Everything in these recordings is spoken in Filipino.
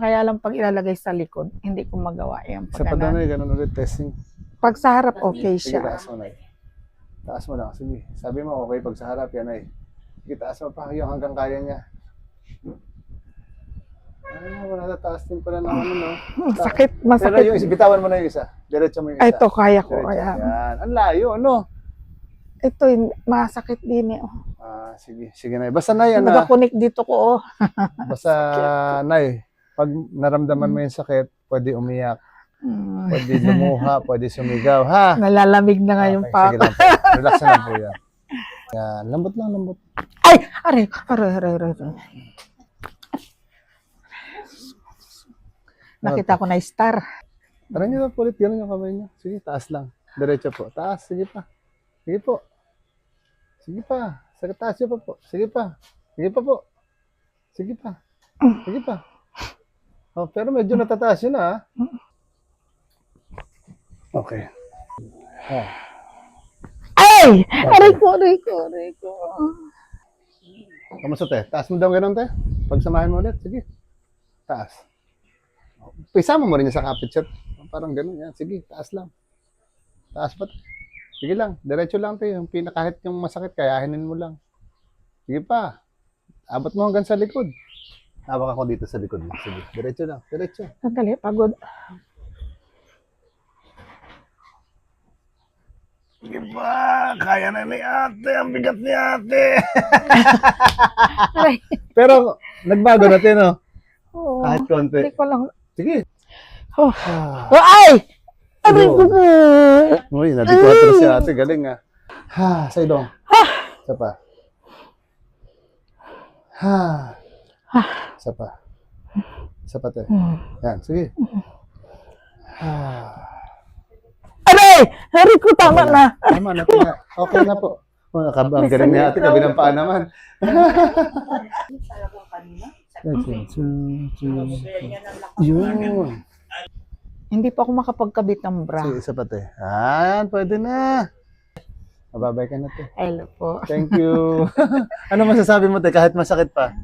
Kaya lang pag ilalagay sa likod, hindi ko magawa yung Sa padanay, ganun ulit, testing. Pag sa harap, okay Sige, siya. taas mo, Nay. Taas mo lang, sige. Sabi mo, okay pag sa harap yan, Nay. Sige, taas mo pa, yung hanggang kaya niya. Wala na, taas din pala ng ano, no? Sakit, Pero masakit. yung isa, bitawan mo na yung isa. Diretso mo yung isa. Ay, ito, kaya ko. Diretso, Ayan. yan. Ang layo, ano? Ito, masakit din eh. Sige, sige, Nay. Basta, Nay, ano, Nagakunik dito ko, oh. basta, Nay, pag naramdaman mo yung sakit, pwede umiyak, pwede lumuha, pwede sumigaw, ha? Nalalamig na nga yung Okay, sige pako. lang po. Relax na lang po yan. Yan, lambot lang, lambot. Ay! Aray. Nakita ko na star. Tara niyo na po ulit, gano'n yung kamay niyo. Sige, taas lang. Diretso po. Taas, sige pa. Sige po. Sige pa. Sa taas niyo pa po. Sige pa. Sige pa po. Sige pa. Sige pa. Oh, pero medyo natataas yun, ha? Okay. Ay! Aray ko. Kamusta, te? Taas mo daw gano'n, te? Pagsamahin mo ulit. Sige. Taas. Isama mo rin niya sa kapit shot. Parang gano'n yan. Sige, taas lang. Taas pa. Sige lang. Diretso lang, te. Yung kahit yung masakit, kayahinin mo lang. Sige pa. Abot mo hanggang sa likod. Hawak ako dito sa likod mo. Sige. Diretso lang. Diretso. Sandali, pagod. Sige pa. Kaya na ni ate. Ang bigat ni ate. Aray. Pero, nagbago natin, no? Oo. Kahit konti. Hindi ko lang. Sige. Oh. Ay! Aray ko po. Uy, nadi-4 si ate. Galing, ha? Ha, sa ilong. Isa pa. Ha. Isa pa. Isa pa, te. Yan, sige. Ha. Aray! Aray ko, tama na. Tama na, tinga. Okay na po. Oh, ang galing ni ate, kabilang paa naman. Yun. Hindi pa ako makapagkabit ng bra. Sige, isa pa, te. Yan, pwede na. Mababay ka na, te. Hello po. Thank you. Ano masasabi mo, te, kahit masakit pa?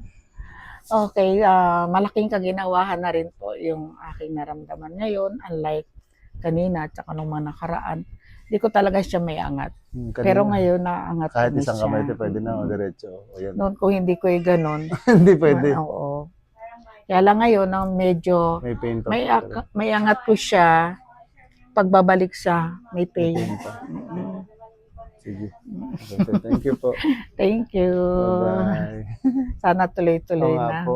Okay, malaking kaginawahan na rin po yung aking naramdaman ngayon. Unlike kanina at saka nung mga nakaraan, hindi ko talaga siya may angat. Pero ngayon naangat ko kahit na isang siya. kamay, te, pwede na, o diretso. O, yan. Noon kung hindi ko ganon. Hindi pwede. Oo. Kaya lang ngayon, medyo May pain pa. may angat ko siya. Pagbabalik siya, may pain. Pa. Sige. Okay, thank you po. Thank you. Bye-bye. Sana tuloy-tuloy Oo nga na. po.